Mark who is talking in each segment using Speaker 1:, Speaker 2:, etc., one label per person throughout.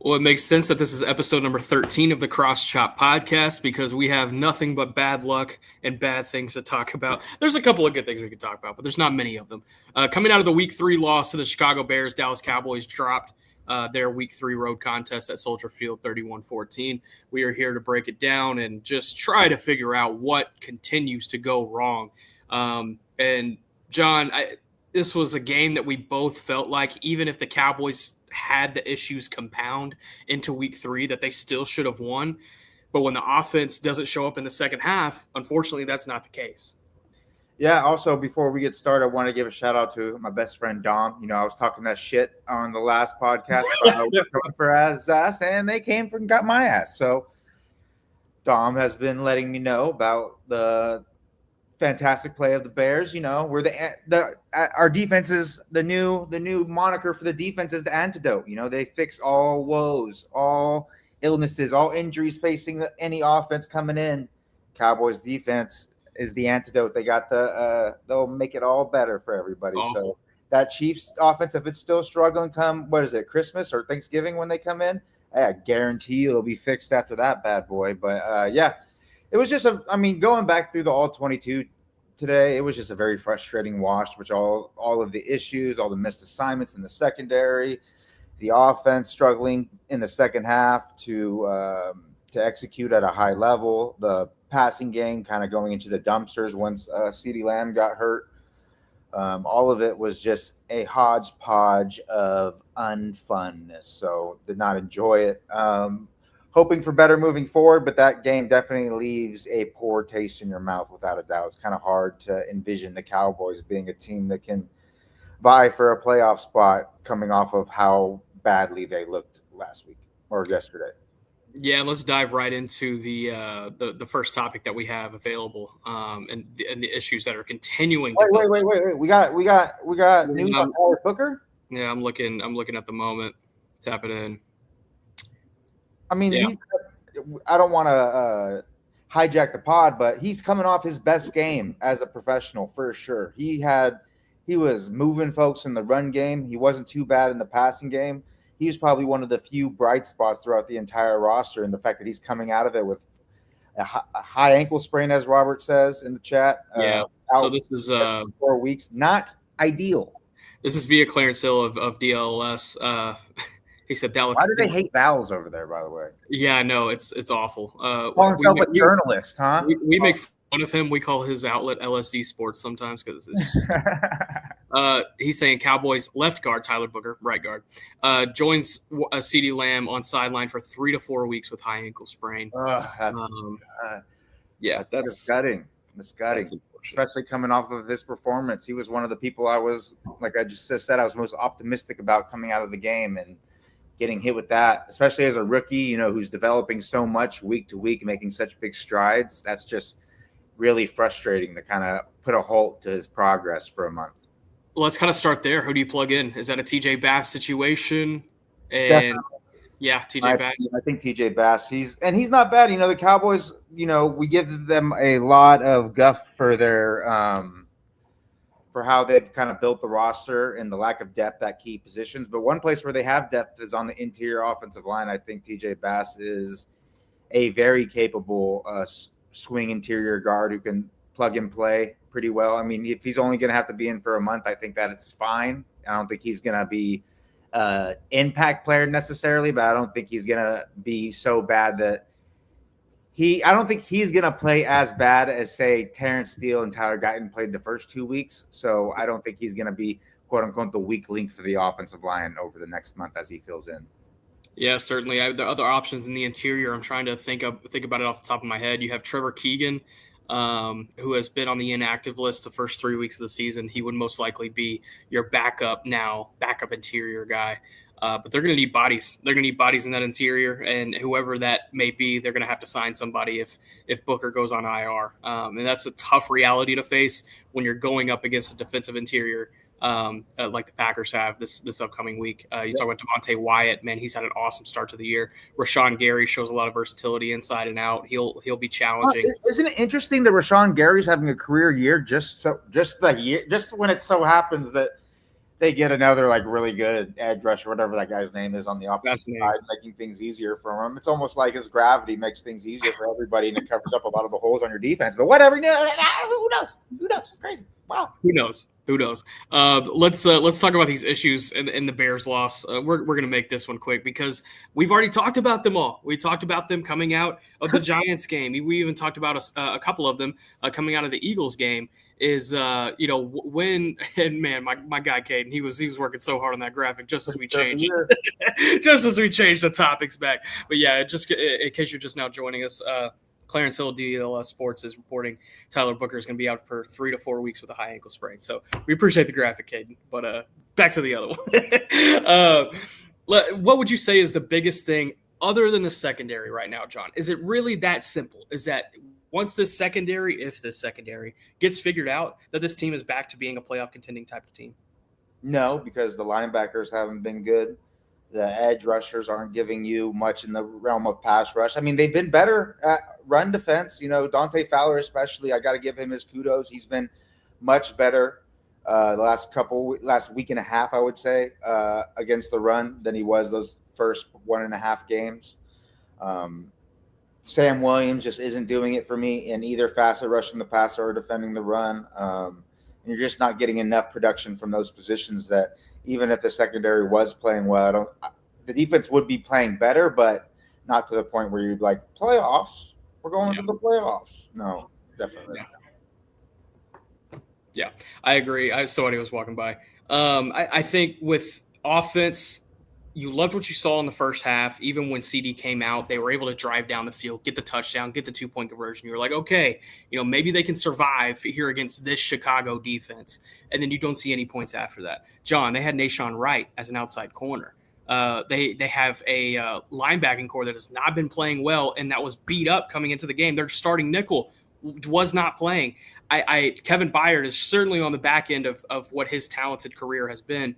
Speaker 1: Well, it makes sense that this is episode number 13 of the Cross Chop podcast because we have nothing but bad luck and bad things to talk about. There's a couple of good things we can talk about, but there's not many of them. Coming out of the Week 3 loss to the Chicago Bears, Dallas Cowboys dropped their Week 3 road contest at Soldier Field 31-14. We are here to break it down and just try to figure out what continues to go wrong. And, John, this was a game that we both felt like even if the Cowboys had the issues compound into Week 3 that they still should have won. But when the offense doesn't show up in the second half, unfortunately, that's not the case.
Speaker 2: Yeah, also, before we get started, I want to give a shout-out to my best friend, Dom. You know, I was talking that shit on the last podcast about coming for his ass, and they came and got my ass. So Dom has been letting me know about the fantastic play of the Bears. You know, we're our defense is the new moniker for the defense is the antidote. You know, they fix all woes, all illnesses, all injuries facing any offense coming in. Cowboys defense is the antidote. They got they'll make it all better for everybody.
Speaker 1: Awful.
Speaker 2: So that Chiefs offense, if it's still struggling come, what is it, Christmas or Thanksgiving when they come in, I guarantee you it'll be fixed after that bad boy. But yeah, it was just going back through the all 22 today, it was just a very frustrating watch, which all of the issues, all the missed assignments in the secondary, the offense struggling in the second half to execute at a high level, the passing game kind of going into the dumpsters once CeeDee Lamb got hurt. All of it was just a hodgepodge of unfunness. So did not enjoy it. Hoping for better moving forward, but that game definitely leaves a poor taste in your mouth without a doubt. It's kind of hard to envision the Cowboys being a team that can vie for a playoff spot coming off of how badly they looked last week or yesterday.
Speaker 1: Yeah, let's dive right into the first topic that we have available, and the issues that are continuing.
Speaker 2: Wait! We got news on Tyler Booker.
Speaker 1: Yeah, I'm looking at the moment. Tap it in.
Speaker 2: I mean, I don't want to hijack the pod, but he's coming off his best game as a professional for sure. He was moving folks in the run game. He wasn't too bad in the passing game. He's probably one of the few bright spots throughout the entire roster, and the fact that he's coming out of it with a high ankle sprain, as Robert says in the chat.
Speaker 1: Yeah. So this is
Speaker 2: 4 weeks. Not ideal.
Speaker 1: This is via Clarence Hill of DLS. He said Dallas.
Speaker 2: Why do they hate vowels over there, by the way?
Speaker 1: Yeah, no, it's awful.
Speaker 2: Call himself a journalist, huh?
Speaker 1: We make fun of him. We call his outlet LSD Sports sometimes because it's just he's saying Cowboys left guard Tyler Booker, right guard, joins CeeDee Lamb on sideline for 3 to 4 weeks with high ankle sprain.
Speaker 2: That's
Speaker 1: disgusting.
Speaker 2: Especially coming off of this performance. He was one of the people I was, like I just said, I was most optimistic about coming out of the game, and getting hit with that, especially as a rookie, you know, who's developing so much week to week, making such big strides. That's just really frustrating to kind of put a halt to his progress for a month.
Speaker 1: Well, let's kind of start there. Who do you plug in? Is that a TJ Bass situation? And
Speaker 2: definitely.
Speaker 1: Yeah, TJ Bass.
Speaker 2: I think TJ Bass, he's not bad. You know, the Cowboys, you know, we give them a lot of guff for their for how they've kind of built the roster and the lack of depth at key positions. But one place where they have depth is on the interior offensive line. I think TJ Bass is a very capable swing interior guard who can plug and play pretty well. I mean, if he's only going to have to be in for a month, I think that it's fine. I don't think he's going to be impact player necessarily, but I don't think he's going to be so bad that I don't think he's going to play as bad as, say, Terrence Steele and Tyler Guyton played the first 2 weeks. So I don't think he's going to be, quote unquote, the weak link for the offensive line over the next month as he fills in.
Speaker 1: Yeah, certainly. The other options in the interior, I'm trying to think about it off the top of my head. You have Trevor Keegan, who has been on the inactive list the first 3 weeks of the season. He would most likely be your backup interior guy. But they're going to need bodies. They're going to need bodies in that interior, and whoever that may be, they're going to have to sign somebody if Booker goes on IR. And that's a tough reality to face when you're going up against a defensive interior like the Packers have this upcoming week. You talk about Devontae Wyatt, man, he's had an awesome start to the year. Rashawn Gary shows a lot of versatility inside and out. He'll be challenging.
Speaker 2: Isn't it interesting that Rashawn Gary's having a career year just when it so happens that they get another like really good edge rusher, whatever that guy's name is, on the opposite
Speaker 1: Fascinating.
Speaker 2: side, making things easier for him. It's almost like his gravity makes things easier for everybody, and it covers up a lot of the holes on your defense. But whatever, who knows? Who knows? Crazy. Wow.
Speaker 1: Who knows? Who knows? Let's talk about these issues in the Bears loss. We're gonna make this one quick because we've already talked about them all. We talked about them coming out of the Giants game. We even talked about a couple of them coming out of the Eagles game. Is when and man, my guy Caden, he was working so hard on that graphic just as we changed the topics back. But yeah, just in case you're just now joining us. Clarence Hill, DLS Sports, is reporting Tyler Booker is going to be out for 3 to 4 weeks with a high ankle sprain. So we appreciate the graphic, Caden. But back to the other one. What would you say is the biggest thing other than the secondary right now, John? Is it really that simple? Is that once this secondary, if this secondary gets figured out, that this team is back to being a playoff contending type of team?
Speaker 2: No, because the linebackers haven't been good. The edge rushers aren't giving you much in the realm of pass rush. I mean, they've been better at run defense. Dante Fowler especially, I got to give him his kudos. He's been much better last week and a half, I would say, against the run than he was those first 1.5 games. Sam Williams just isn't doing it for me in either facet, rushing the passer or defending the run. And you're just not getting enough production from those positions that even if the secondary was playing well, the defense would be playing better, but not to the point where you'd like playoffs. We're going to the playoffs. No, definitely.
Speaker 1: Yeah, I agree. Somebody was walking by. I think with offense, you loved what you saw in the first half. Even when CeeDee came out, they were able to drive down the field, get the touchdown, get the 2-point conversion. You were like, okay, maybe they can survive here against this Chicago defense. And then you don't see any points after that. John, they had Nahshon Wright as an outside corner. They have a linebacking core that has not been playing well, and that was beat up coming into the game. Their starting nickel was not playing. Kevin Byard is certainly on the back end of what his talented career has been.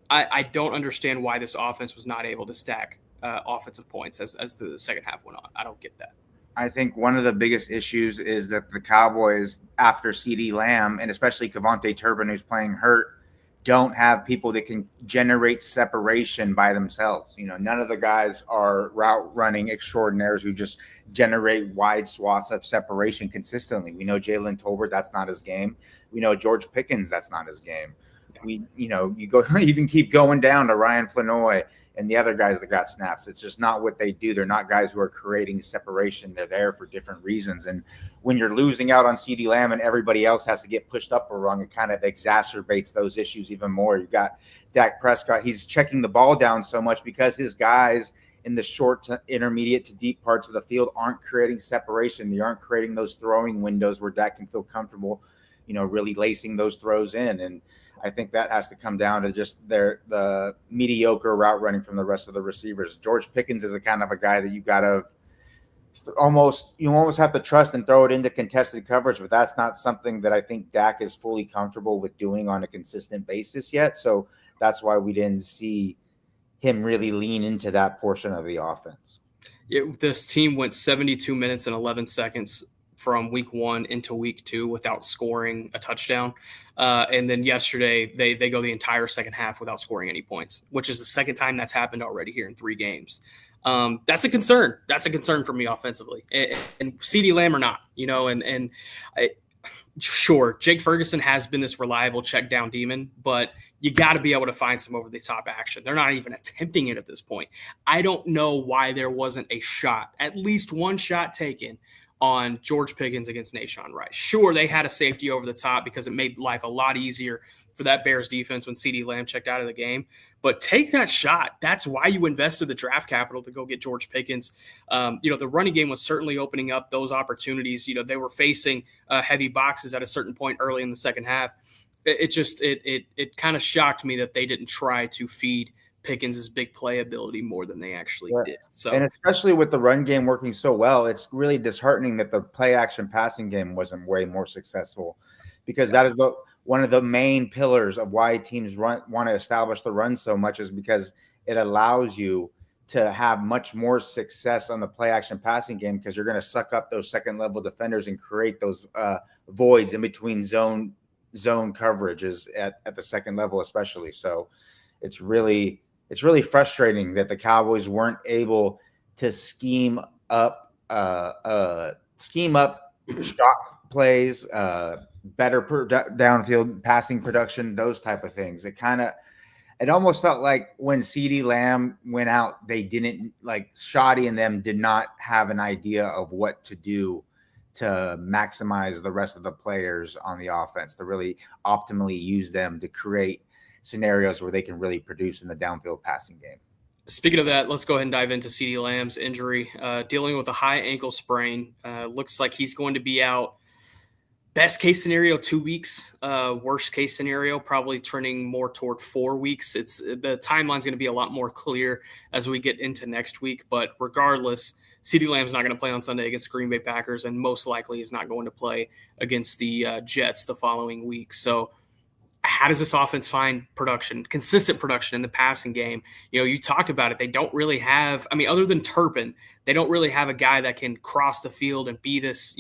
Speaker 1: I don't understand why this offense was not able to stack offensive points as the second half went on. I don't get that.
Speaker 2: I think one of the biggest issues is that the Cowboys, after CeeDee Lamb, and especially Kevontae Turpin, who's playing hurt, don't have people that can generate separation by themselves. None of the guys are route running extraordinaires who just generate wide swaths of separation consistently. We know Jalen Tolbert, that's not his game. We know George Pickens, that's not his game. You can keep going down to Ryan Flanoy and the other guys that got snaps. It's just not what they do. They're not guys who are creating separation. They're there for different reasons. And when you're losing out on CeeDee Lamb and everybody else has to get pushed up a rung, it kind of exacerbates those issues even more. You've got Dak Prescott. He's checking the ball down so much because his guys in the short to intermediate to deep parts of the field aren't creating separation. They aren't creating those throwing windows where Dak can feel comfortable, really lacing those throws in. And I think that has to come down to just the mediocre route running from the rest of the receivers. George Pickens is a kind of a guy that you almost have to trust and throw it into contested coverage, but that's not something that I think Dak is fully comfortable with doing on a consistent basis yet. So that's why we didn't see him really lean into that portion of the offense.
Speaker 1: This team went 72 minutes and 11 seconds from week 1 into week 2 without scoring a touchdown. And then yesterday they go the entire second half without scoring any points, which is the second time that's happened already here in 3 games. That's a concern. That's a concern for me offensively. And CeeDee Lamb or not, sure, Jake Ferguson has been this reliable check down demon, but you got to be able to find some over the top action. They're not even attempting it at this point. I don't know why there wasn't a shot, at least one shot taken on George Pickens against Nahshon Wright. Sure, they had a safety over the top because it made life a lot easier for that Bears defense when CeeDee Lamb checked out of the game. But take that shot. That's why you invested the draft capital to go get George Pickens. The running game was certainly opening up those opportunities. They were facing heavy boxes at a certain point early in the second half. It kind of shocked me that they didn't try to feed Pickens' big play ability more than they actually did. So,
Speaker 2: and especially with the run game working so well, it's really disheartening that the play action passing game wasn't way more successful, because that is one of the main pillars of why teams want to establish the run so much, is because it allows you to have much more success on the play action passing game, because you're going to suck up those second level defenders and create those voids in between zone zone coverages at the second level, especially. So it's really frustrating that the Cowboys weren't able to scheme up shot plays, better downfield passing production, those type of things. It almost felt like when CeeDee Lamb went out, they didn't like Shoddy and them did not have an idea of what to do to maximize the rest of the players on the offense, to really optimally use them to create scenarios where they can really produce in the downfield passing game.
Speaker 1: Speaking of that, let's go ahead and dive into CeeDee Lamb's injury. Dealing with a high ankle sprain. Looks like he's going to be out. Best case scenario, 2 weeks. Worst case scenario, probably trending more toward 4 weeks. The timeline's going to be a lot more clear as we get into next week. But regardless, CeeDee Lamb's not going to play on Sunday against the Green Bay Packers, and most likely is not going to play against the Jets the following week. So how does this offense find production, consistent production in the passing game? You talked about it. They don't really have, other than Turpin, they don't really have a guy that can cross the field and be this,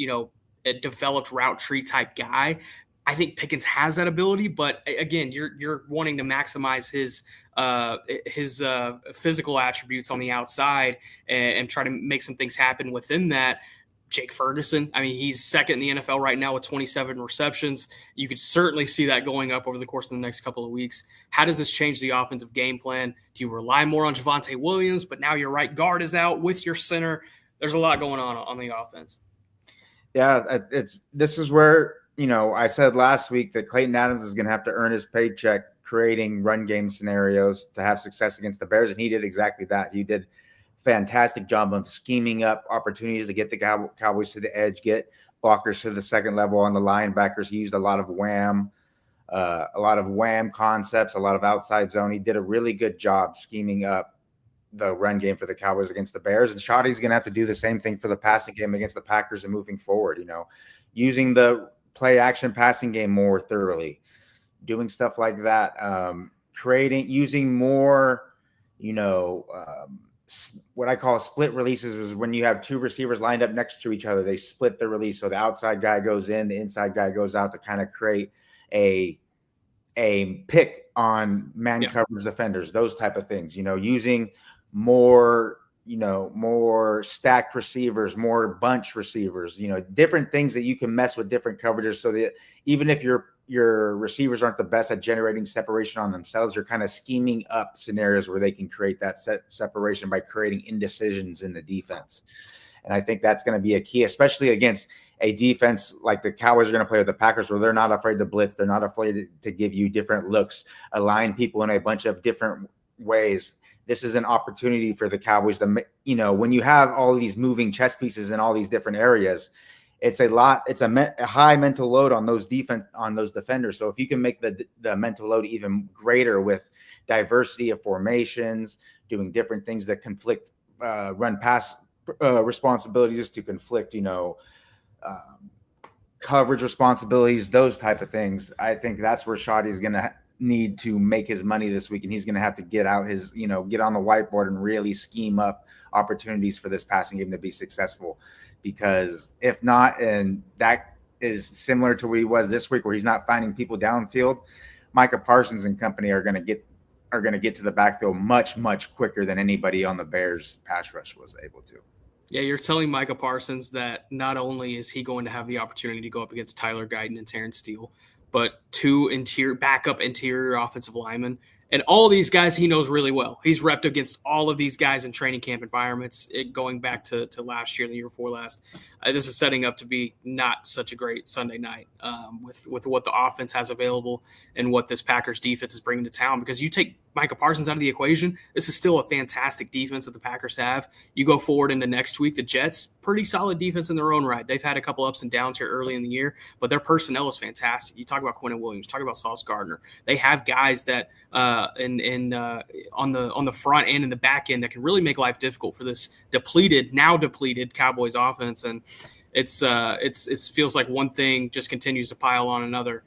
Speaker 1: a developed route tree type guy. I think Pickens has that ability, but again, you're wanting to maximize his physical attributes on the outside and try to make some things happen within that. Jake Ferguson, he's second in the NFL right now with 27 receptions. You could certainly see that going up over the course of the next couple of weeks. How does this change the offensive game plan? Do you rely more on Javonte Williams, but now your right guard is out with your center? There's a lot going on the offense.
Speaker 2: Yeah, this is where, I said last week that Clayton Adams is going to have to earn his paycheck creating run game scenarios to have success against the Bears, and he did exactly that. He did fantastic job of scheming up opportunities to get the Cowboys to the edge, get blockers to the second level on the linebackers. He used a lot of wham concepts, a lot of outside zone. He did a really good job scheming up the run game for the Cowboys against the Bears. And Shoddy's going to have to do the same thing for the passing game against the Packers and moving forward, using the play action passing game more thoroughly, doing stuff like that, using more, what I call split releases is when you have two receivers lined up next to each other, they split the release. So the outside guy goes in, the inside guy goes out to kind of create a pick on man coverage defenders, those type of things, using more stacked receivers, more bunch receivers, different things that you can mess with different coverages so that even if your receivers aren't the best at generating separation on themselves, you're kind of scheming up scenarios where they can create that separation by creating indecisions in the defense. And I think that's going to be a key, especially against a defense like the Cowboys are going to play with the Packers, where they're not afraid to blitz. They're not afraid to give you different looks, align people in a bunch of different ways. This is an opportunity for the Cowboys to, when you have all these moving chess pieces in all these different areas, it's a high mental load on those defenders. So if you can make the mental load even greater with diversity of formations, doing different things that conflict, run pass responsibilities to conflict, coverage responsibilities, those type of things. I think that's where Shoddy's going to need to make his money this week. And he's going to have to get out get on the whiteboard and really scheme up opportunities for this passing game to be successful. Because if not, and that is similar to where he was this week, where he's not finding people downfield, Micah Parsons and company are going to get to the backfield much, much quicker than anybody on the Bears pass rush was able to.
Speaker 1: Yeah, you're telling Micah Parsons that not only is he going to have the opportunity to go up against Tyler Guyton and Terrence Steele, but two backup interior offensive linemen. And all these guys he knows really well. He's repped against all of these guys in training camp environments, going back to last year, the year before last. This is setting up to be not such a great Sunday night with what the offense has available and what this Packers defense is bringing to town. Because you take Micah Parsons out of the equation, this is still a fantastic defense that the Packers have. You go forward into next week, the Jets, pretty solid defense in their own right. They've had a couple ups and downs here early in the year, but their personnel is fantastic. You talk about Quentin Williams, talk about Sauce Gardner. They have guys that on the front end and the back end that can really make life difficult for this now depleted Cowboys offense. And it feels like one thing just continues to pile on another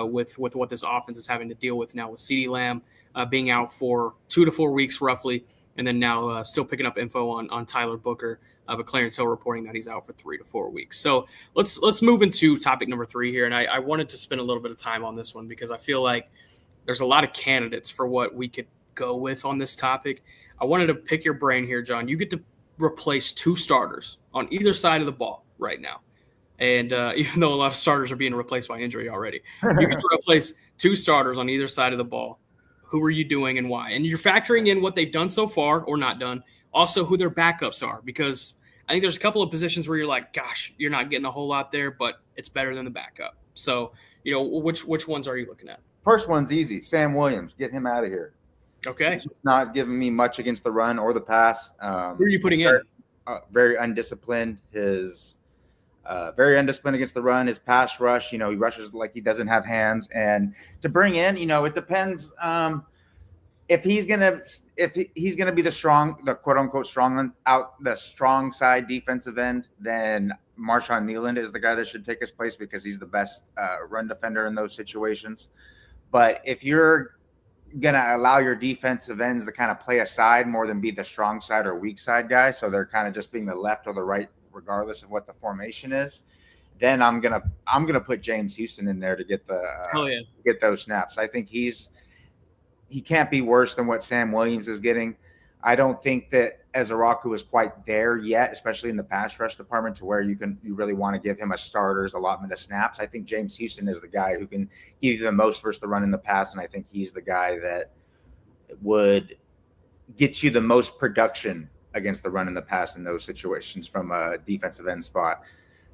Speaker 1: with what this offense is having to deal with now with CeeDee Lamb being out for 2 to 4 weeks roughly. And then now still picking up info on Tyler Booker, but Clarence Hill reporting that he's out for 3 to 4 weeks. So let's move into topic number 3 here. And I wanted to spend a little bit of time on this one because I feel like there's a lot of candidates for what we could go with on this topic. I wanted to pick your brain here, John. You get to replace 2 starters on either side of the ball right now. And even though a lot of starters are being replaced by injury already, you get to replace 2 starters on either side of the ball. Who are you doing and why? And you're factoring in what they've done so far or not done. Also, who their backups are, because I think there's a couple of positions where you're like, gosh, you're not getting a whole lot there, but it's better than the backup. So, which ones are you looking at?
Speaker 2: First one's easy. Sam Williams. Get him out of here.
Speaker 1: Okay.
Speaker 2: He's not giving me much against the run or the pass.
Speaker 1: Who are you putting in?
Speaker 2: Very undisciplined. Very undisciplined against the run. His pass rush, he rushes like he doesn't have hands. And to bring in, it depends. If he's gonna be the quote unquote the strong side defensive end, then Marshawn Nealand is the guy that should take his place because he's the best run defender in those situations. But if you're gonna allow your defensive ends to kind of play a side more than be the strong side or weak side guy, so they're kind of just being the left or the right, regardless of what the formation is, then I'm gonna put James Houston in there to get get those snaps. I think he can't be worse than what Sam Williams is getting. I don't think that Ezaraku is quite there yet, especially in the pass rush department, to where you really want to give him a starter's allotment of snaps. I think James Houston is the guy who can give you the most versus the run in the pass, and I think he's the guy that would get you the most production against the run and the pass in those situations from a defensive end spot.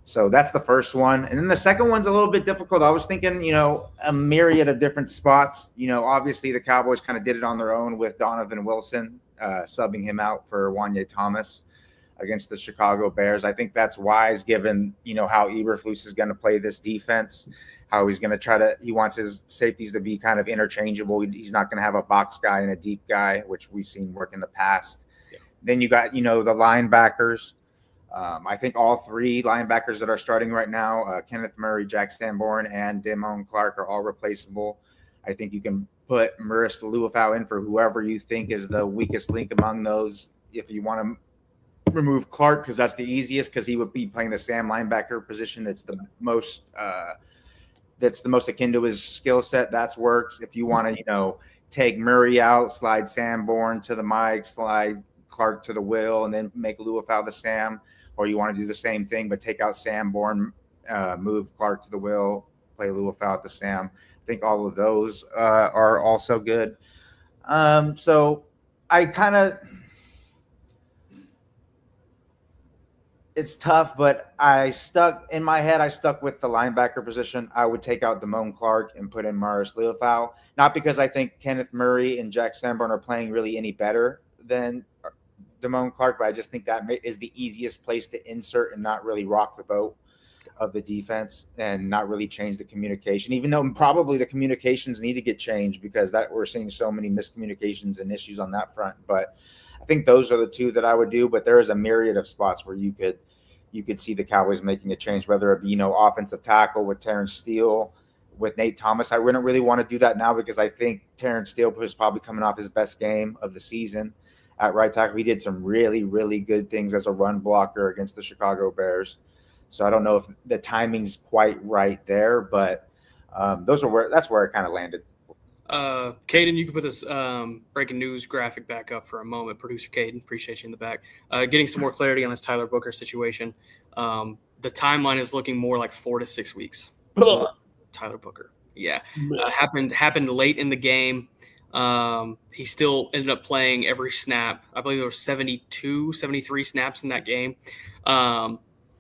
Speaker 2: So that's the first one. And then the second one's a little bit difficult. I was thinking, a myriad of different spots. Obviously the Cowboys kind of did it on their own with Donovan Wilson, subbing him out for Wanye Thomas against the Chicago Bears. I think that's wise given, how Eberflus is going to play this defense, how he's going to he wants his safeties to be kind of interchangeable. He's not going to have a box guy and a deep guy, which we've seen work in the past. Then you got, the linebackers. I think all 3 linebackers that are starting right now, Kenneth Murray, Jack Sanborn, and Damone Clark are all replaceable. I think you can put Maurice Luafau in for whoever you think is the weakest link among those. If you want to remove Clark, because that's the easiest, because he would be playing the Sam linebacker position. That's the most akin to his skill set. That works. If you want to, take Murray out, slide Sanborn to the Mike, slide Clark to the Will, and then make Luafau the Sam, or you want to do the same thing but take out Sanborn, move Clark to the Will, play Luafau at the Sam. I think all of those are also good. So I it's tough, but I stuck with the linebacker position. I would take out Damone Clark and put in Maurice Luafau, not because I think Kenneth Murray and Jack Sanborn are playing really any better than Damone Clark, but I just think that is the easiest place to insert and not really rock the boat of the defense and not really change the communication, even though probably the communications need to get changed because we're seeing so many miscommunications and issues on that front. But I think those are the 2 that I would do, but there is a myriad of spots where you could see the Cowboys making a change, whether it be, offensive tackle with Terrence Steele, with Nate Thomas. I wouldn't really want to do that now because I think Terrence Steele is probably coming off his best game of the season at right tackle. He did some really, really good things as a run blocker against the Chicago Bears. So I don't know if the timing's quite right there, but that's where it kind of landed.
Speaker 1: Caden, you can put this breaking news graphic back up for a moment. Producer Caden, appreciate you in the back. Getting some more clarity on this Tyler Booker situation. The timeline is looking more like 4 to 6 weeks. Tyler Booker. Yeah. Happened late in the game. He still ended up playing every snap. I believe there were 73 snaps in that game.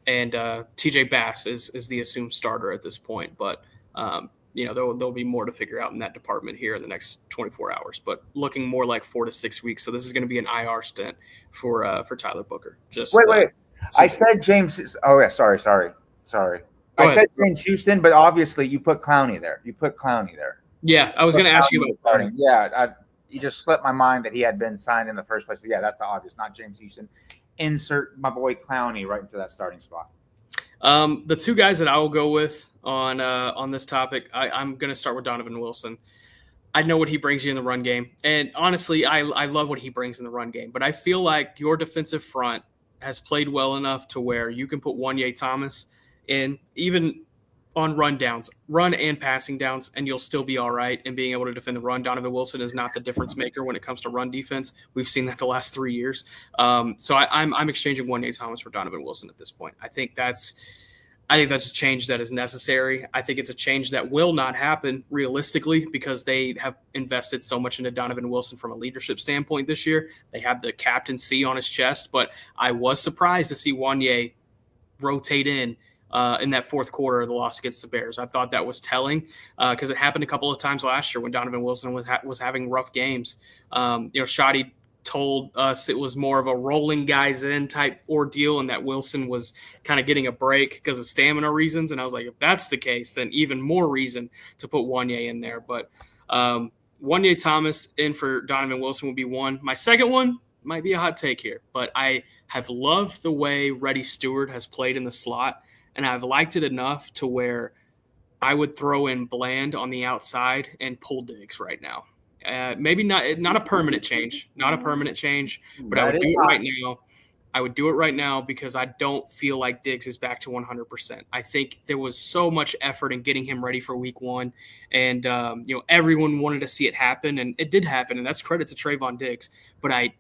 Speaker 1: And TJ Bass is the assumed starter at this point. But, there'll be more to figure out in that department here in the next 24 hours. But looking more like 4 to 6 weeks. So this is going to be an IR stint for Tyler Booker.
Speaker 2: Wait. I said James. Oh, yeah. Sorry. I said James Houston, but obviously you put Clowney there.
Speaker 1: Yeah, I was going to ask you about
Speaker 2: starting. Yeah, you just slipped my mind that he had been signed in the first place. But yeah, that's the obvious, not James Houston. Insert my boy Clowney right into that starting spot.
Speaker 1: The 2 guys that I will go with on this topic, I'm going to start with Donovan Wilson. I know what he brings you in the run game. And honestly, I love what he brings in the run game. But I feel like your defensive front has played well enough to where you can put Wanye Thomas in, even on run downs, run and passing downs, and you'll still be all right in being able to defend the run. Donovan Wilson is not the difference maker when it comes to run defense. We've seen that the last 3 years. So I'm exchanging Wanye Thomas for Donovan Wilson at this point. I think that's a change that is necessary. I think it's a change that will not happen realistically because they have invested so much into Donovan Wilson from a leadership standpoint this year. They have the captaincy on his chest, but I was surprised to see Wanye rotate in that fourth quarter of the loss against the Bears. I thought that was telling because it happened a couple of times last year when Donovan Wilson was having rough games. Shotty told us it was more of a rolling guys in type ordeal and that Wilson was kind of getting a break because of stamina reasons. And I was like, if that's the case, then even more reason to put Wanye in there. But Wanye Thomas in for Donovan Wilson would be one. My second one might be a hot take here, but I have loved the way Reddy Stewart has played in the slot, and I've liked it enough to where I would throw in Bland on the outside and pull Diggs right now. Maybe not a permanent change, but I would do it right now. I would do it right now because I don't feel like Diggs is back to 100%. I think there was so much effort in getting him ready for week one. And, everyone wanted to see it happen, and it did happen. And that's credit to Trayvon Diggs. But I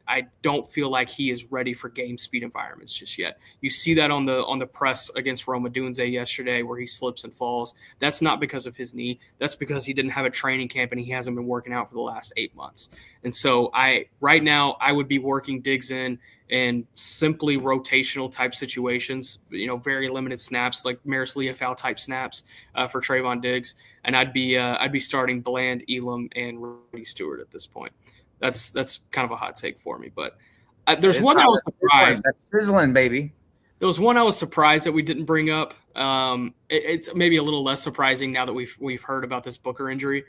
Speaker 1: don't feel like he is ready for game speed environments just yet. You see that on the press against Roma Dunze yesterday where he slips and falls. That's not because of his knee. That's because he didn't have a training camp and he hasn't been working out for the last 8 months. And so right now I would be working Diggs in simply rotational type situations, very limited snaps, like Maris Leofau type snaps for Trayvon Diggs. And I'd be starting Bland, Elam, and Reddy Stewart at this point. That's kind of a hot take for me, but there's one I was surprised.
Speaker 2: That's sizzling, baby.
Speaker 1: There was one I was surprised that we didn't bring up. It's maybe a little less surprising now that we've heard about this Booker injury,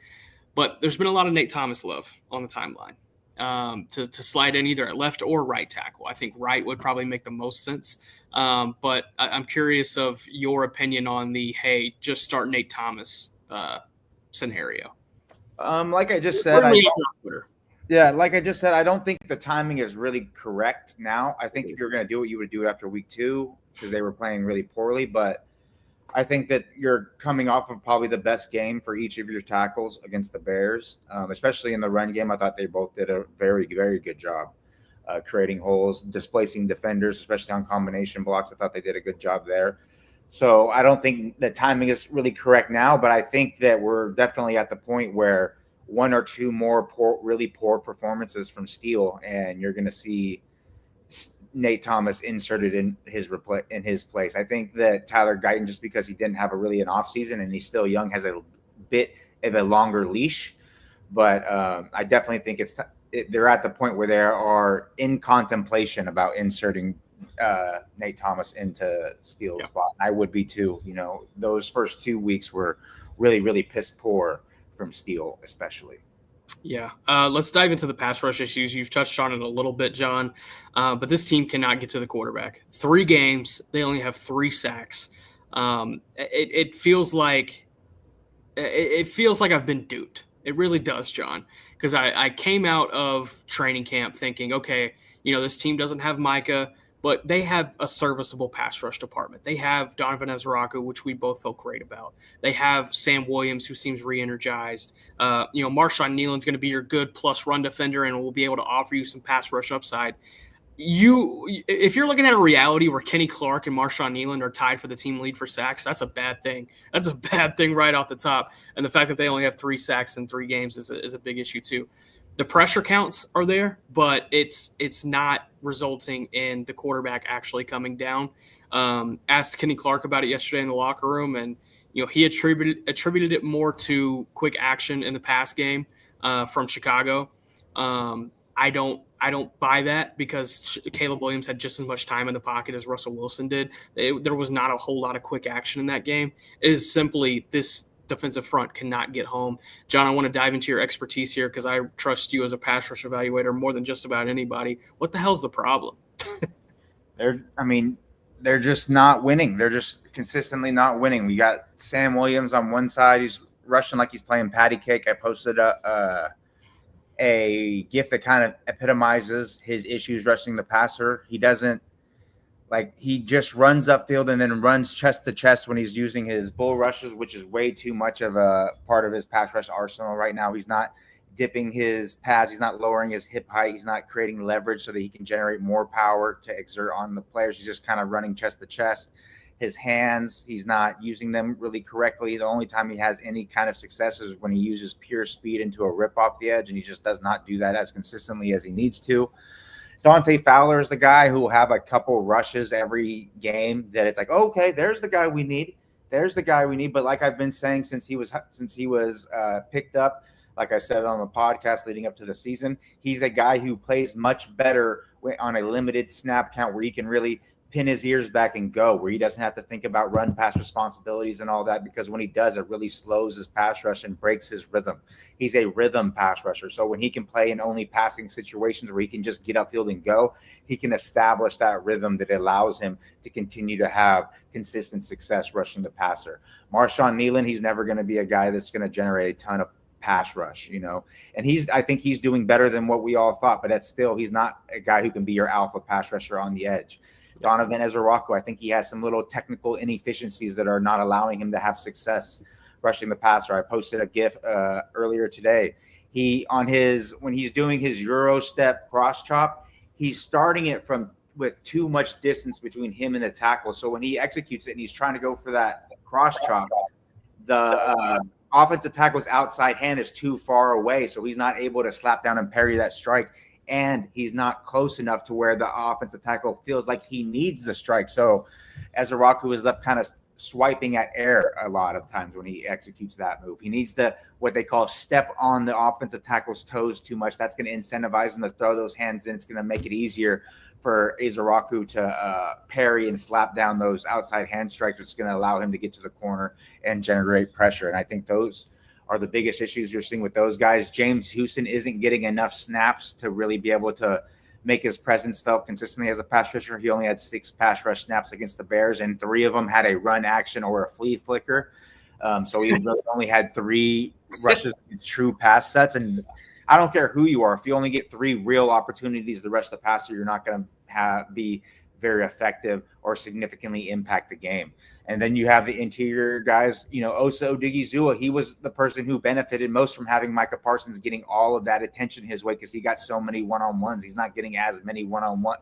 Speaker 1: but there's been a lot of Nate Thomas love on the timeline. To slide in either at left or right tackle. I think right would probably make the most sense. But I'm curious of your opinion on the, hey, just start Nate Thomas scenario.
Speaker 2: Like I just said, I don't think the timing is really correct now. I think if you're going to do it, you would do it after week 2 because they were playing really poorly. But I think that you're coming off of probably the best game for each of your tackles against the Bears, especially in the run game. I thought they both did a very, very good job creating holes, displacing defenders, especially on combination blocks. I thought they did a good job there. So I don't think the timing is really correct now, but I think that we're definitely at the point where 1 or 2 more really poor performances from Steele, and you're going to see Nate Thomas inserted in his place. I think that Tyler Guyton, just because he didn't have an off season and he's still young, has a bit of a longer leash. But I definitely think they're at the point where they are in contemplation about inserting Nate Thomas into Steele's spot. I would be too. Those first 2 weeks were really, really piss poor from Steele, especially.
Speaker 1: Yeah. Let's dive into the pass rush issues. You've touched on it a little bit, John, but this team cannot get to the quarterback. 3 games, they only have 3 sacks. It feels like I've been duped. It really does, John, because I came out of training camp thinking, okay, this team doesn't have Micah, but they have a serviceable pass rush department. They have Donovan Ezraku, which we both felt great about. They have Sam Williams, who seems re-energized. Marshawn Nealon's going to be your good plus run defender and will be able to offer you some pass rush upside. If you're looking at a reality where Kenny Clark and Marshawn Nealon are tied for the team lead for sacks, that's a bad thing. That's a bad thing right off the top. And the fact that they only have 3 sacks in 3 games is a big issue too. The pressure counts are there, but it's not resulting in the quarterback actually coming down. Asked Kenny Clark about it yesterday in the locker room, and he attributed it more to quick action in the pass game from Chicago. I don't buy that because Caleb Williams had just as much time in the pocket as Russell Wilson did. There was not a whole lot of quick action in that game. It is simply this defensive front cannot get home. John, I want to dive into your expertise here because I trust you as a pass rush evaluator more than just about anybody. What the hell's the problem?
Speaker 2: They're just not winning. They're just consistently not winning. We got Sam Williams on one side. He's rushing like he's playing patty cake. I posted a GIF that kind of epitomizes his issues rushing the passer. He doesn't he just runs upfield and then runs chest to chest when he's using his bull rushes, which is way too much of a part of his pass rush arsenal right now. He's not dipping his pads. He's not lowering his hip height. He's not creating leverage so that he can generate more power to exert on the players. He's just kind of running chest to chest. His hands, he's not using them really correctly. The only time he has any kind of success is when he uses pure speed into a rip off the edge, and he just does not do that as consistently as he needs to. Dante Fowler is the guy who will have a couple rushes every game that it's like, okay, there's the guy we need. There's the guy we need. But like I've been saying since he was picked up, like I said on the podcast leading up to the season, he's a guy who plays much better on a limited snap count where he can really pin his ears back and go, where he doesn't have to think about run pass responsibilities and all that, because when he does, it really slows his pass rush and breaks his rhythm. He's a rhythm pass rusher. So when he can play in only passing situations where he can just get upfield and go, he can establish that rhythm that allows him to continue to have consistent success rushing the passer. Marshawn Nealon, he's never going to be a guy that's going to generate a ton of pass rush, and I think he's doing better than what we all thought, but that's still, he's not a guy who can be your alpha pass rusher on the edge. Donovan Ezerako, I think he has some little technical inefficiencies that are not allowing him to have success rushing the passer. I posted a GIF earlier today. When he's doing his Euro step cross chop, he's starting it with too much distance between him and the tackle. So when he executes it and he's trying to go for that cross chop, the offensive tackle's outside hand is too far away, so he's not able to slap down and parry that strike. And he's not close enough to where the offensive tackle feels like he needs the strike. So Ezeraku is left kind of swiping at air a lot of times when he executes that move. He needs what they call step on the offensive tackle's toes too much. That's going to incentivize him to throw those hands in. It's going to make it easier for Ezeraku to parry and slap down those outside hand strikes, which is going to allow him to get to the corner and generate pressure. And I think those are the biggest issues you're seeing with those guys. James Houston isn't getting enough snaps to really be able to make his presence felt consistently as a pass rusher. He only had 6 pass rush snaps against the Bears, and 3 of them had a run action or a flea flicker. So he really only had 3 rushes against true pass sets. And I don't care who you are. If you only get 3 real opportunities the rest of the passer, you're not going to be very effective or significantly impact the game. And then you have the interior guys, Osa Odigizua. He was the person who benefited most from having Micah Parsons getting all of that attention his way because he got so many one-on-ones. He's not getting as many one-on-one,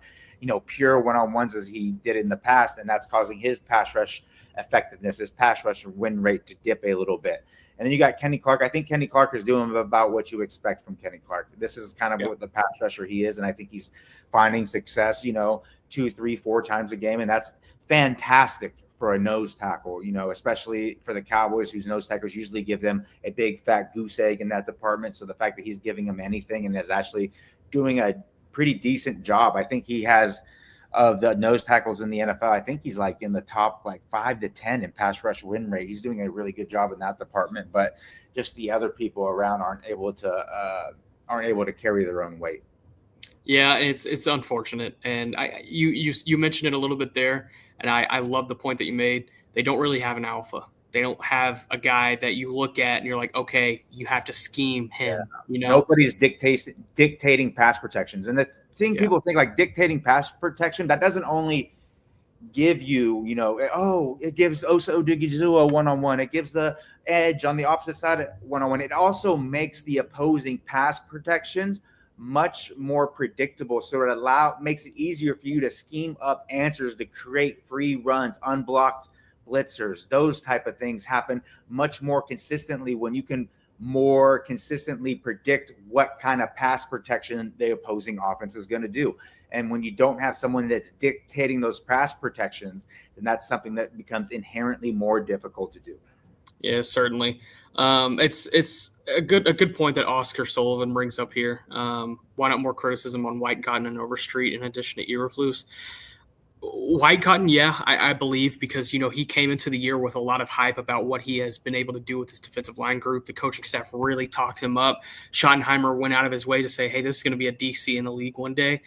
Speaker 2: pure one-on-ones as he did in the past, and that's causing his pass rush effectiveness, his pass rush win rate to dip a little bit. And then you got Kenny Clark. I think Kenny Clark is doing about what you expect from Kenny Clark. This is kind of what the pass rusher he is, and I think he's finding success, 2, 3, 4 times a game, and that's fantastic for a nose tackle, especially for the Cowboys, whose nose tackles usually give them a big fat goose egg in that department. So the fact that he's giving them anything and is actually doing a pretty decent job. I think he has, of the nose tackles in the NFL, I think he's in the top 5 to 10 in pass rush win rate. He's doing a really good job in that department, but just the other people around aren't able to carry their own weight.
Speaker 1: Yeah, it's unfortunate, and you mentioned it a little bit there, and I love the point that you made. They don't really have an alpha. They don't have a guy that you look at and you're like, okay, you have to scheme him.
Speaker 2: Nobody's dictating pass protections, and the thing people think dictating pass protection, that doesn't only give you, it gives Osa Odigizua one-on-one. It gives the edge on the opposite side one-on-one. It also makes the opposing pass protections much more predictable, so it makes it easier for you to scheme up answers to create free runs, unblocked blitzers. Those type of things happen much more consistently when you can more consistently predict what kind of pass protection the opposing offense is going to do. And when you don't have someone that's dictating those pass protections, then that's something that becomes inherently more difficult to do.
Speaker 1: Yeah, certainly. It's a good point that Oscar Sullivan brings up here. Why not more criticism on White Cotton and Overstreet in addition to Eberflus? White Cotton, I believe, because he came into the year with a lot of hype about what he has been able to do with his defensive line group. The coaching staff really talked him up. Schottenheimer went out of his way to say, hey, this is going to be a DC in the league one day.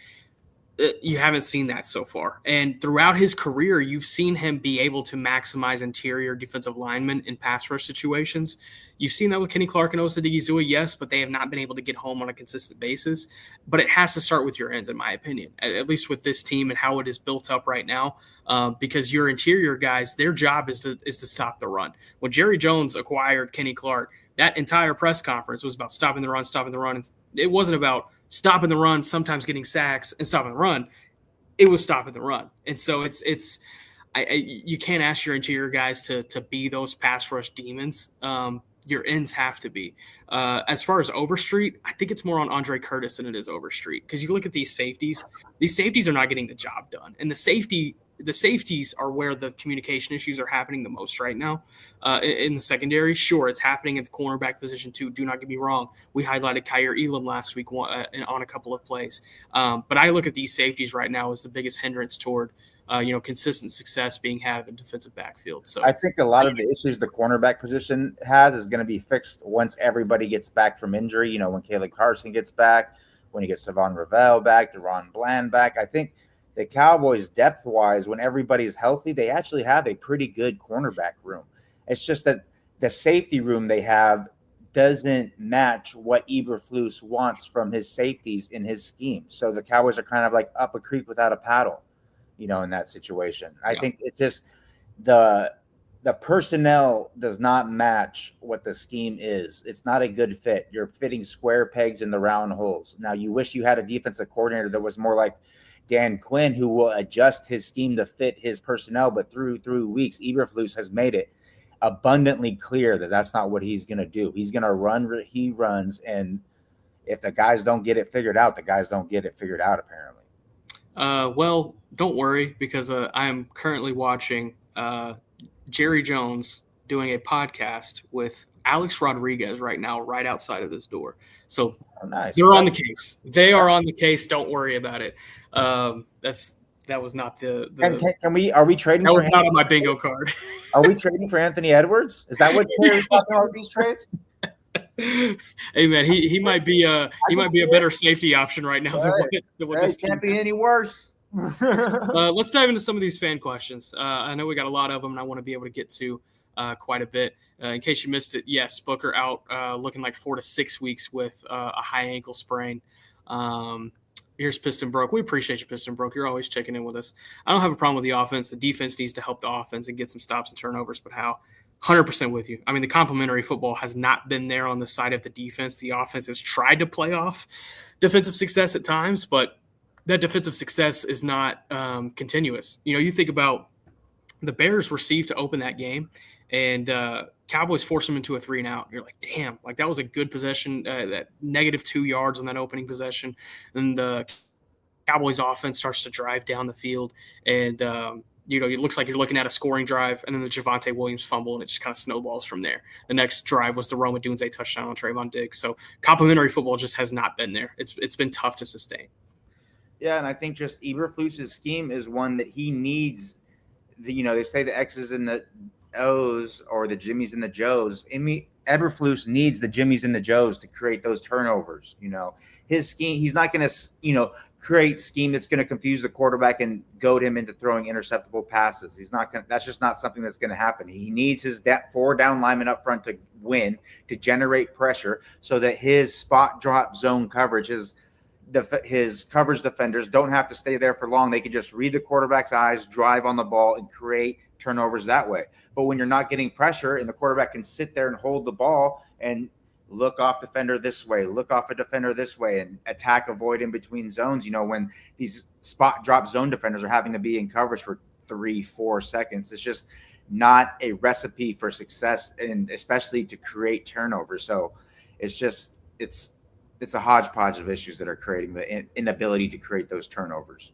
Speaker 1: You haven't seen that so far. And throughout his career, you've seen him be able to maximize interior defensive linemen in pass rush situations. You've seen that with Kenny Clark and Osa Digizua, yes, but they have not been able to get home on a consistent basis. But it has to start with your ends, in my opinion, at least with this team and how it is built up right now, because your interior guys, their job is to stop the run. When Jerry Jones acquired Kenny Clark, that entire press conference was about stopping the run. And it wasn't about stopping the run, sometimes getting sacks, and stopping the run. It was stopping the run. And so you can't ask your interior guys to be those pass rush demons. Your ends have to be. As far as Overstreet, I think it's more on Andre Curtis than it is Overstreet, because you look at these safeties are not getting the job done. And the safeties are where the communication issues are happening the most right now in the secondary. Sure, it's happening at the cornerback position too. Do not get me wrong. We highlighted Kyer Elam last week on a couple of plays. But I look at these safeties right now as the biggest hindrance toward consistent success being had in the defensive backfield. So
Speaker 2: I think a lot of the issues the cornerback position has is going to be fixed once everybody gets back from injury. When Caleb Carson gets back, when you get Savon Ravel back, Deron Bland back. I think the Cowboys, depth-wise, when everybody's healthy, they actually have a pretty good cornerback room. It's just that the safety room they have doesn't match what Eberflus wants from his safeties in his scheme. So the Cowboys are kind of like up a creek without a paddle, in that situation. I think it's just the personnel does not match what the scheme is. It's not a good fit. You're fitting square pegs in the round holes. Now, you wish you had a defensive coordinator that was more like Dan Quinn, who will adjust his scheme to fit his personnel, but through weeks, Eberflus has made it abundantly clear that that's not what he's going to do. He's going to run, he runs, and if the guys don't get it figured out, the guys don't get it figured out, apparently.
Speaker 1: Well, don't worry, because I am currently watching Jerry Jones doing a podcast with Alex Rodriguez right now, right outside of this door. So
Speaker 2: nice.
Speaker 1: They're on the case. They are on the case. Don't worry about it. That was not the
Speaker 2: are we trading?
Speaker 1: That was not on my bingo card.
Speaker 2: Are we trading for Anthony Edwards? Is that what you're talking about with these trades?
Speaker 1: Hey man, he might be a better safety option right now than what this
Speaker 2: can't be any worse.
Speaker 1: Let's dive into some of these fan questions. I know we got a lot of them, and I want to be able to get to quite a bit. In case you missed it, yes, Booker out looking like 4 to 6 weeks with a high ankle sprain. Here's Piston Broke. We appreciate you, Piston Broke. You're always checking in with us. I don't have a problem with the offense. The defense needs to help the offense and get some stops and turnovers, but how? 100% with you. I mean, the complementary football has not been there on the side of the defense. The offense has tried to play off defensive success at times, but that defensive success is not continuous. You think about the Bears received to open that game, and Cowboys forced them into a 3-and-out. You're like, damn, like that was a good possession, that -2 yards on that opening possession. And the Cowboys offense starts to drive down the field, and it looks like you're looking at a scoring drive, and then the Javonte Williams fumble, and it just kind of snowballs from there. The next drive was the Roma Dunze touchdown on Trayvon Diggs. So complimentary football just has not been there. It's been tough to sustain.
Speaker 2: Yeah, and I think just Eberflus's scheme is one that he needs. They say the X's and the O's, or the Jimmys and the Joes. Eberflus needs the Jimmys and the Joes to create those turnovers. His scheme, he's not going to, create scheme that's going to confuse the quarterback and goad him into throwing interceptable passes. He's not going to, that's just not something that's going to happen. He needs his 4 down linemen up front to win, to generate pressure, so that his spot drop zone coverage, his coverage defenders don't have to stay there for long. They can just read the quarterback's eyes, drive on the ball, and create turnovers that way. But when you're not getting pressure and the quarterback can sit there and hold the ball and look off defender this way, look off a defender this way, and attack, avoid in between zones, when these spot drop zone defenders are having to be in coverage for 3-4 seconds, it's just not a recipe for success, and especially to create turnovers. So it's a hodgepodge of issues that are creating the inability to create those turnovers.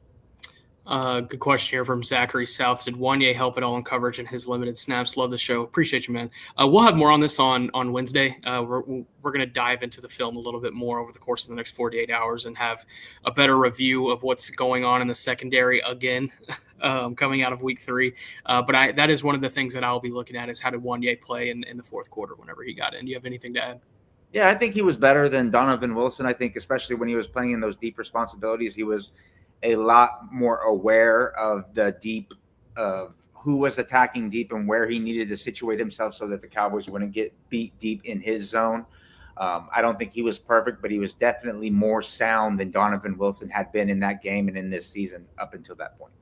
Speaker 1: Good question here from Zachary South. Did Wanye help at all in coverage in his limited snaps? Love the show. Appreciate you, man. We'll have more on this on Wednesday. We're going to dive into the film a little bit more over the course of the next 48 hours and have a better review of what's going on in the secondary again, coming out of week 3. But that is one of the things that I'll be looking at, is how did Wanye play in the fourth quarter whenever he got in. Do you have anything to add?
Speaker 2: Yeah, I think he was better than Donovan Wilson. I think especially when he was playing in those deep responsibilities, he was a lot more aware of the deep of who was attacking deep and where he needed to situate himself so that the Cowboys wouldn't get beat deep in his zone. I don't think he was perfect, but he was definitely more sound than Donovan Wilson had been in that game and in this season up until that point.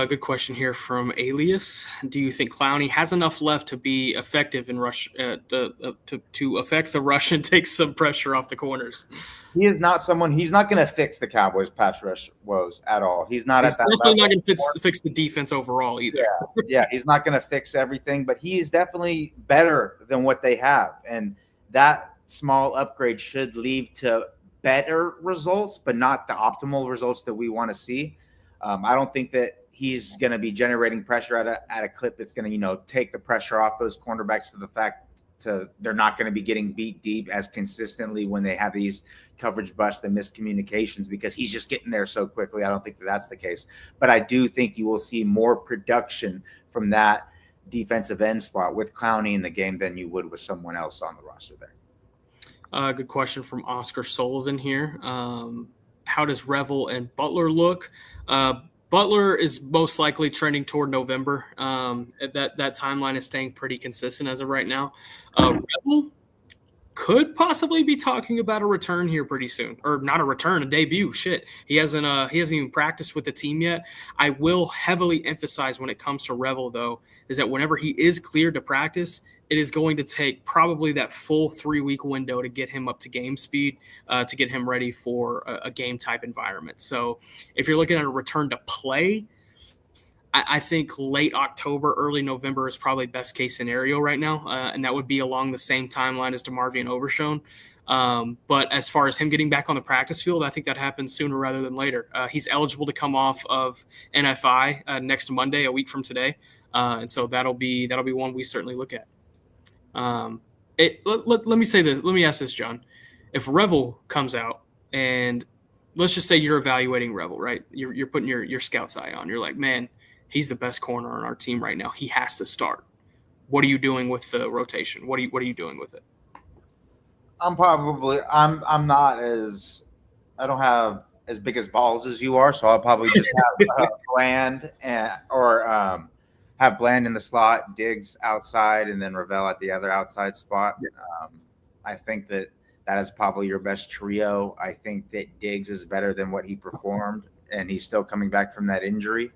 Speaker 1: Good question here from Alias. Do you think Clowney has enough left to be effective in rush to affect the rush and take some pressure off the corners?
Speaker 2: He is not someone. He's not going to fix the Cowboys' pass rush woes at all. He's not
Speaker 1: He's
Speaker 2: at that
Speaker 1: definitely
Speaker 2: level.
Speaker 1: not going to fix the defense overall either.
Speaker 2: Yeah, he's not going to fix everything, but he is definitely better than what they have, and that small upgrade should lead to better results, but not the optimal results that we want to see. I don't think that he's going to be generating pressure at a clip that's going to, take the pressure off those cornerbacks to the fact they're not going to be getting beat deep as consistently when they have these coverage busts and miscommunications because he's just getting there so quickly. I don't think that that's the case, but I do think you will see more production from that defensive end spot with Clowney in the game than you would with someone else on the roster there.
Speaker 1: Good question from Oscar Sullivan here. How does Revel and Butler look? Butler is most likely trending toward November. That timeline is staying pretty consistent as of right now. Revel could possibly be talking about a return here pretty soon, or not a return, a debut. Shit, he hasn't even practiced with the team yet. I will heavily emphasize when it comes to Revel though, is that whenever he is cleared to practice, it is going to take probably that full 3-week window to get him up to game speed, to get him ready for a game type environment. So if you're looking at a return to play, I think late October, early November is probably best case scenario right now. And that would be along the same timeline as DeMarvion Overshown. But as far as him getting back on the practice field, I think that happens sooner rather than later. He's eligible to come off of NFI next Monday, a week from today. And so that'll be one we certainly look at. Let me say this. Let me ask this, John. If Revel comes out and let's just say you're evaluating Revel, right? You're putting your scout's eye on. You're like, man, he's the best corner on our team right now. He has to start. What are you doing with the rotation? What are you doing with it?
Speaker 2: I don't have as big as balls as you are, so I'll probably just have Bland or have Bland in the slot, Diggs outside, and then Ravel at the other outside spot. I think that is probably your best trio. I think that Diggs is better than what he performed, and he's still coming back from that injury.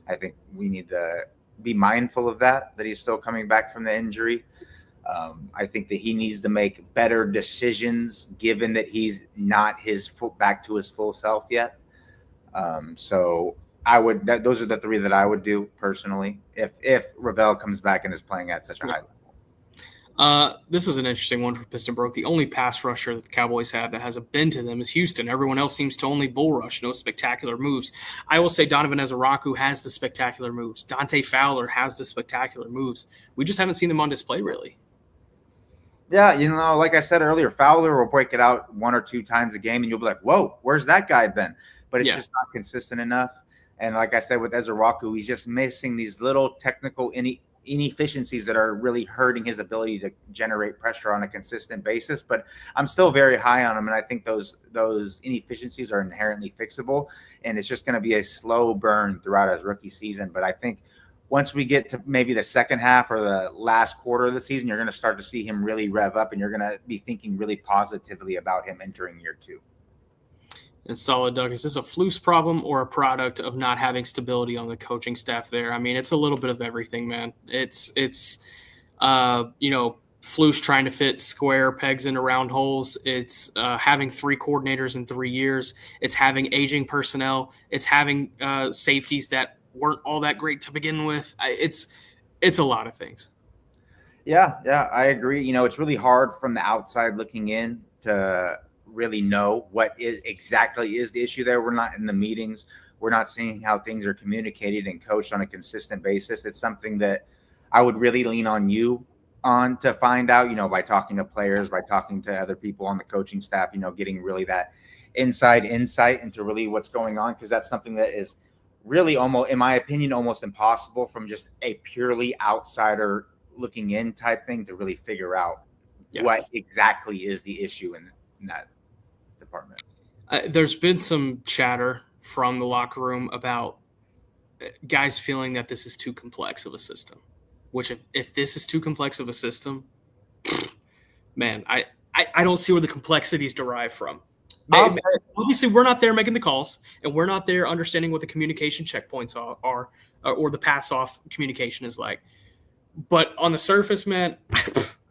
Speaker 2: I think we need to be mindful of that he's still coming back from the injury. I think that he needs to make better decisions given that he's not back to his full self yet. So those are the three that I would do personally if Ravel comes back and is playing at such a high level.
Speaker 1: This is an interesting one for Piston Broke. The only pass rusher that the Cowboys have that hasn't been to them is Houston. Everyone else seems to only bull rush, no spectacular moves. I will say Donovan Ezaraku has the spectacular moves. Dante Fowler has the spectacular moves. We just haven't seen them on display, really.
Speaker 2: Yeah, like I said earlier, Fowler will break it out 1 or 2 times a game, and you'll be like, whoa, where's that guy been? But it's just not consistent enough. And like I said with Ezaraku, he's just missing these little technical inefficiencies that are really hurting his ability to generate pressure on a consistent basis. But I'm still very high on him, and I think those inefficiencies are inherently fixable, and it's just going to be a slow burn throughout his rookie season. But I think once we get to maybe the second half or the last quarter of the season, you're going to start to see him really rev up, and you're going to be thinking really positively about him entering year 2.
Speaker 1: And solid, Doug. Is this a Flus problem or a product of not having stability on the coaching staff there? I mean, it's a little bit of everything, man. It's Flus trying to fit square pegs into round holes. It's having 3 coordinators in 3 years. It's having aging personnel. It's having safeties that weren't all that great to begin with. It's a lot of things.
Speaker 2: Yeah, I agree. It's really hard from the outside looking in to really know what exactly is the issue there. We're not in the meetings. We're not seeing how things are communicated and coached on a consistent basis. It's something that I would really lean on you on to find out, by talking to players, by talking to other people on the coaching staff, getting really that inside insight into really what's going on. Because that's something that is really almost, in my opinion, almost impossible from just a purely outsider looking in type thing to really figure out what exactly is the issue in that department.
Speaker 1: There's been some chatter from the locker room about guys feeling that this is too complex of a system, which if this is too complex of a system, man, I don't see where the complexities derive from. Obviously, we're not there making the calls, and we're not there understanding what the communication checkpoints are or the pass-off communication is like. But on the surface, man,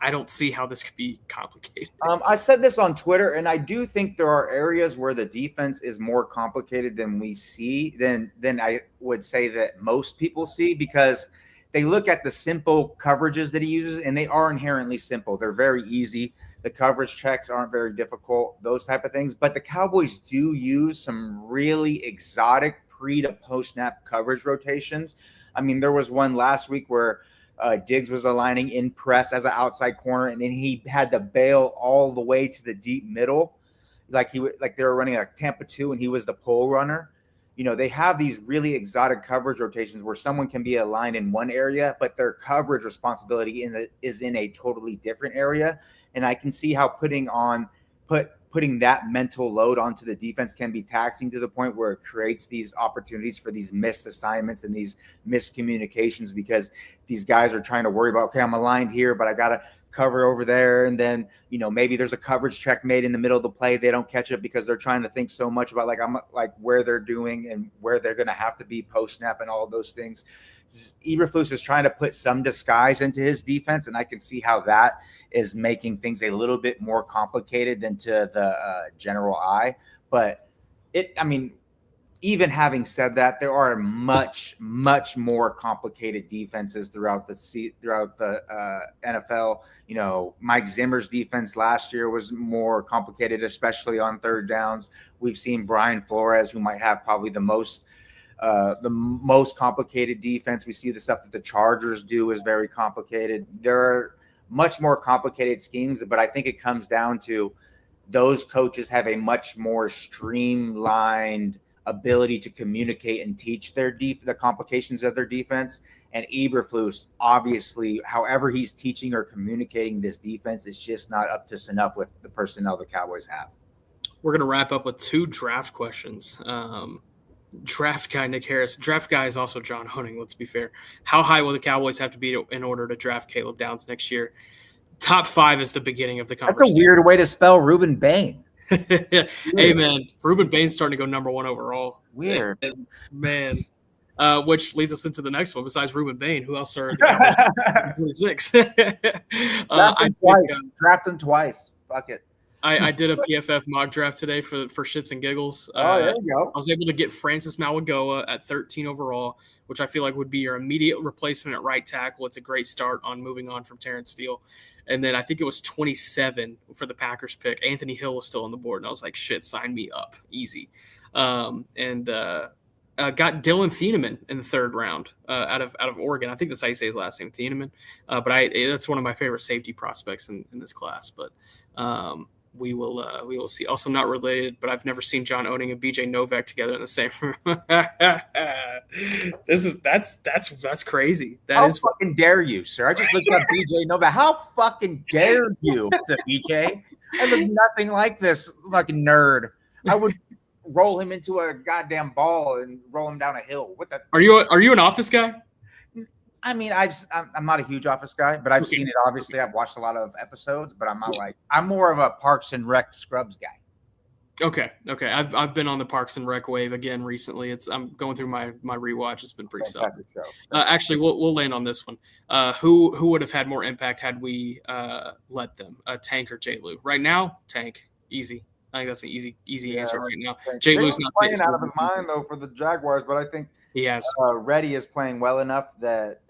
Speaker 1: I don't see how this could be complicated.
Speaker 2: I said this on Twitter, and I do think there are areas where the defense is more complicated than we see, than I would say that most people see, because they look at the simple coverages that he uses, and they are inherently simple. They're very easy. The coverage checks aren't very difficult, those type of things. But the Cowboys do use some really exotic pre to post snap coverage rotations. I mean, there was one last week where Diggs was aligning in press as an outside corner, and then he had to bail all the way to the deep middle, like they were running a Tampa 2, and he was the pole runner. You know, they have these really exotic coverage rotations where someone can be aligned in one area, but their coverage responsibility is in a totally different area. And I can see how putting that mental load onto the defense can be taxing to the point where it creates these opportunities for these missed assignments and these miscommunications, because these guys are trying to worry about, okay, I'm aligned here, but I got to cover over there. And then, you know, maybe there's a coverage check made in the middle of the play. They don't catch it because they're trying to think so much about where they're doing and where they're going to have to be post snap and all of those things. Eberflus is trying to put some disguise into his defense, and I can see how that is making things a little bit more complicated than to the general eye. But even having said that, there are much, much more complicated defenses throughout the NFL. You know, Mike Zimmer's defense last year was more complicated, especially on third downs. We've seen Brian Flores, who might have probably the most complicated defense. We see the stuff that the Chargers do is very complicated. There are much more complicated schemes, but I think it comes down to those coaches have a much more streamlined ability to communicate and teach the complications of their defense. And Eberflus, obviously, however he's teaching or communicating this defense, is just not up to snuff with the personnel the Cowboys have.
Speaker 1: We're going to wrap up with 2 draft questions. Draft guy Nick Harris. Draft guy is also John Honing, let's be fair. How high will the Cowboys have to be in order to draft Caleb Downs next year? Top 5 is the beginning of the conversation.
Speaker 2: That's a weird way to spell Ruben Bain.
Speaker 1: Hey, man, Ruben Bain's starting to go number 1 overall.
Speaker 2: Weird.
Speaker 1: Man. Which leads us into the next one. Besides Ruben Bain, who else are the Cowboys 26?
Speaker 2: Draft him twice. Fuck it.
Speaker 1: I did a PFF mock draft today for shits and giggles.
Speaker 2: There you go.
Speaker 1: I was able to get Francis Mauigoa at 13 overall, which I feel like would be your immediate replacement at right tackle. It's a great start on moving on from Terrence Steele. And then I think it was 27 for the Packers pick. Anthony Hill was still on the board, and I was like, shit, sign me up. Easy. Got Dylan Thieneman in the 3rd round out of Oregon. I think that's how you say his last name, Thieneman. But that's one of my favorite safety prospects in this class. But we will see. Also not related, but I've never seen John Owning and BJ Novak together in the same room. That's crazy. How
Speaker 2: fucking dare you, sir? I just looked up BJ Novak. How fucking dare you, BJ? I look nothing like this fucking nerd. I would roll him into a goddamn ball and roll him down a hill. What the?
Speaker 1: Are you an Office guy?
Speaker 2: I mean, I'm not a huge Office guy, but I've seen it. Obviously, I've watched a lot of episodes, but I'm more of a Parks and Rec Scrubs guy. Okay.
Speaker 1: I've been on the Parks and Rec wave again recently. I'm going through my rewatch. It's been pretty solid. Actually, we'll land on this one. Who would have had more impact had we let them? Tank or J. Lou? Right now, Tank. Easy. I think that's an easy answer right now. J. Lou's not
Speaker 2: playing out of his mind though for the Jaguars, but I think
Speaker 1: he has.
Speaker 2: Reddy is playing well enough that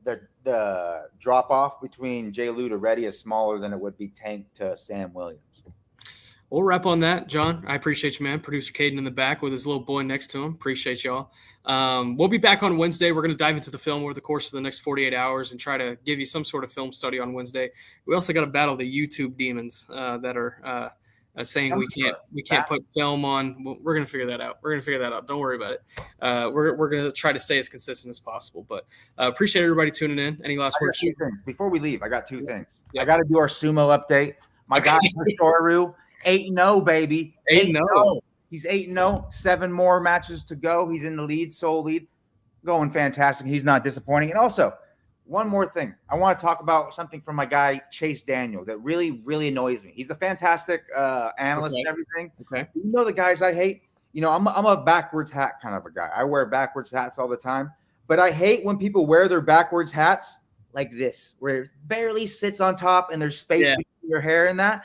Speaker 2: the drop off between J. Lou to Reddy is smaller than it would be Tank to Sam Williams.
Speaker 1: We'll wrap on that, John. I appreciate you, man. Producer Caden in the back with his little boy next to him. Appreciate y'all. We'll be back on Wednesday. We're going to dive into the film over the course of the next 48 hours and try to give you some sort of film study on Wednesday. We also got to battle the YouTube demons that are saying we can't put film on. We're going to figure that out. Don't worry about it. We're going to try to stay as consistent as possible. But appreciate everybody tuning in. Any last words?
Speaker 2: Two things. Before we leave, I got 2 things. I got to do our sumo update. My guy Toru 8-0, baby.
Speaker 1: 8-0.
Speaker 2: He's 8-0. 7 more matches to go. He's in the lead, sole lead. Going fantastic. He's not disappointing. And also, one more thing. I want to talk about something from my guy, Chase Daniel, that really, really annoys me. He's a fantastic analyst and everything.
Speaker 1: Okay.
Speaker 2: You know the guys I hate? You know, I'm a backwards hat kind of a guy. I wear backwards hats all the time. But I hate when people wear their backwards hats like this, where it barely sits on top and there's space between your hair and that.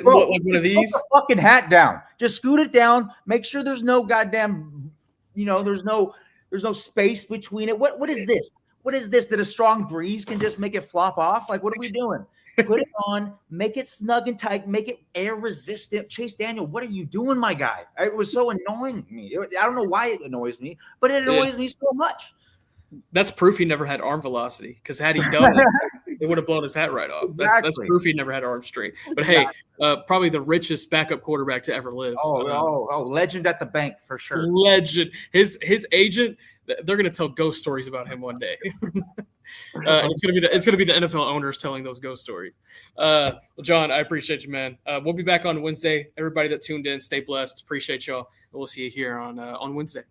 Speaker 2: Bro,
Speaker 1: like one of these?
Speaker 2: put the fucking hat down. Just scoot it down. Make sure there's no goddamn, there's no space between it. What is this? What is this that a strong breeze can just make it flop off? Like, what are we doing? Put it on, make it snug and tight, make it air resistant. Chase Daniel, what are you doing, my guy? It was so annoying to me. I don't know why it annoys me, but it annoys me so much.
Speaker 1: That's proof he never had arm velocity, because had he done it would have blown his hat right off.
Speaker 2: Exactly.
Speaker 1: That's proof he never had arm strength. But hey, probably the richest backup quarterback to ever live.
Speaker 2: Legend at the bank for sure.
Speaker 1: Legend. His agent, they're going to tell ghost stories about him one day. It's gonna be the NFL owners telling those ghost stories. Well, John, I appreciate you, man. We'll be back on Wednesday. Everybody that tuned in, stay blessed. Appreciate y'all. We'll see you here on Wednesday.